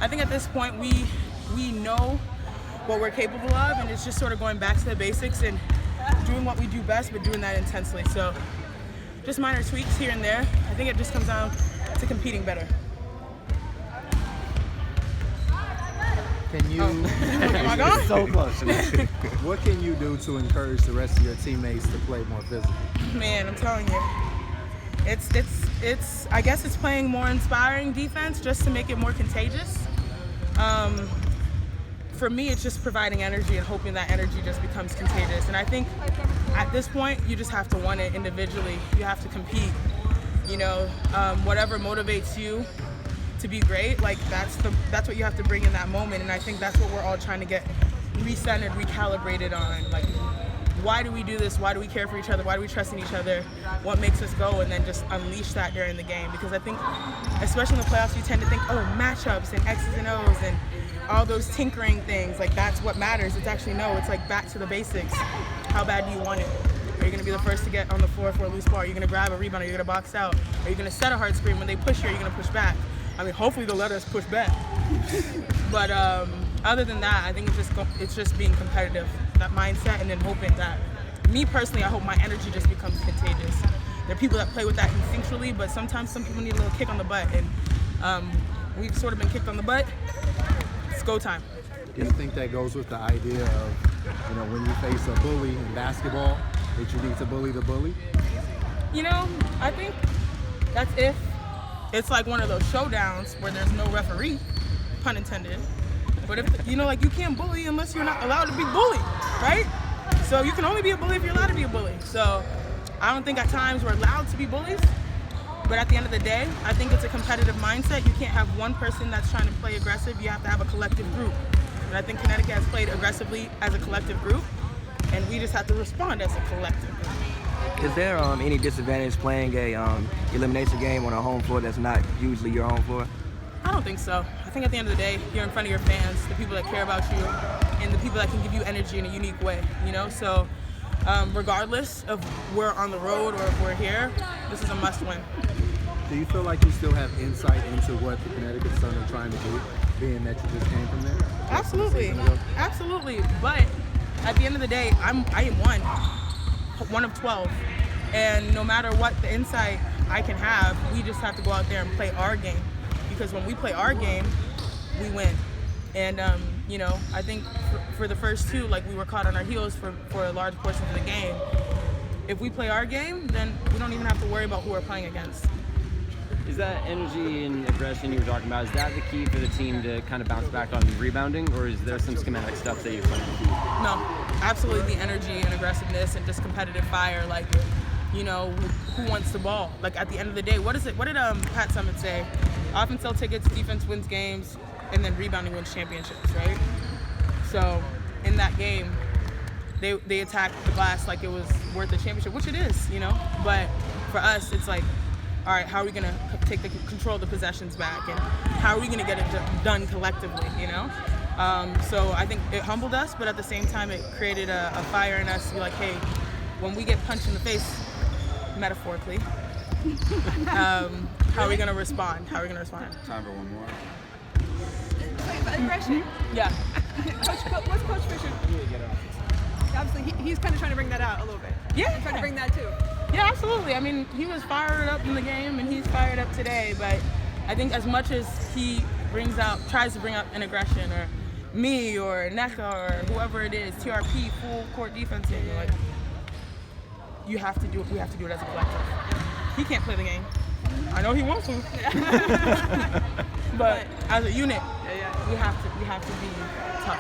I think at this point we know what we're capable of, and it's just sort of going back to the basics and doing what we do best, but doing that intensely. So just minor tweaks here and there. I think it just comes down to competing better. Can you? Am I gone? So close. What can you do to encourage the rest of your teammates to play more physical? Man, I'm telling you, it's. I guess it's playing more inspiring defense just to make it more contagious. For me, it's just providing energy and hoping that energy just becomes contagious. And I think at this point, you just have to want it individually. You have to compete. You know, whatever motivates you to be great, like that's what you have to bring in that moment. And I think that's what we're all trying to get recentered, recalibrated on. Like, why do we do this? Why do we care for each other? Why do we trust in each other? What makes us go? And then just unleash that during the game. Because I think, especially in the playoffs, you tend to think, oh, matchups and X's and O's and all those tinkering things. Like, that's what matters. It's actually, no, it's like back to the basics. How bad do you want it? Are you going to be the first to get on the floor for a loose ball? Are you going to grab a rebound? Are you going to box out? Are you going to set a hard screen? When they push you, are you going to push back? I mean, hopefully they'll let us push back. But other than that, I think it's just being competitive, that mindset, and then hoping that, me personally, I hope my energy just becomes contagious. There are people that play with that instinctually, but sometimes some people need a little kick on the butt, and we've sort of been kicked on the butt. It's go time. Do you think that goes with the idea of, you know, when you face a bully in basketball, that you need to bully the bully? You know, I think that's if it's like one of those showdowns where there's no referee, pun intended. But if, you know, like, you can't bully unless you're not allowed to be bullied, right? So you can only be a bully if you're allowed to be a bully. So I don't think at times we're allowed to be bullies. But at the end of the day, I think it's a competitive mindset. You can't have one person that's trying to play aggressive. You have to have a collective group. And I think Connecticut has played aggressively as a collective group, and we just have to respond as a collective group. Is there any disadvantage playing a elimination game on a home floor that's not usually your home floor? I don't think so. I think at the end of the day, you're in front of your fans, the people that care about you, and the people that can give you energy in a unique way, you know? So regardless of we're on the road or if we're here, this is a must-win. Do you feel like you still have insight into what the Connecticut Sun are trying to do, being that you just came from there? Absolutely. Absolutely. But at the end of the day, I am one of 12. And no matter what the insight I can have, we just have to go out there and play our game. Because when we play our game, we win. And, you know, I think for the first two, like, we were caught on our heels for a large portion of the game. If we play our game, then we don't even have to worry about who we're playing against. Is that energy and aggression you were talking about, is that the key for the team to kind of bounce back on rebounding, or is there some schematic stuff that you're playing? No, absolutely the energy and aggressiveness and just competitive fire. Like, you know, who wants the ball? Like, at the end of the day, what did Pat Summitt say? Offense sells tickets, defense wins games, and then rebounding wins championships, right? So in that game, they attacked the glass like it was worth the championship, which it is, you know? But for us, it's like, all right, how are we going to take the control of the possessions back, and how are we going to get it done collectively, you know? So I think it humbled us, but at the same time, it created a fire in us to be like, hey, when we get punched in the face, metaphorically, how are we going to respond? How are we going to respond? Time for one more. Wait, aggression? Yeah. What's Coach Fisher? Obviously, he's kind of trying to bring that out a little bit. Yeah. He's trying to bring that too. Yeah, absolutely. I mean, he was fired up in the game, and he's fired up today. But I think as much as he tries to bring out an aggression, or me, or NECA, or whoever it is, TRP, full court defense, like, we have to do it as a collective. He can't play the game. I know he wants to, but as a unit, we have to be tough.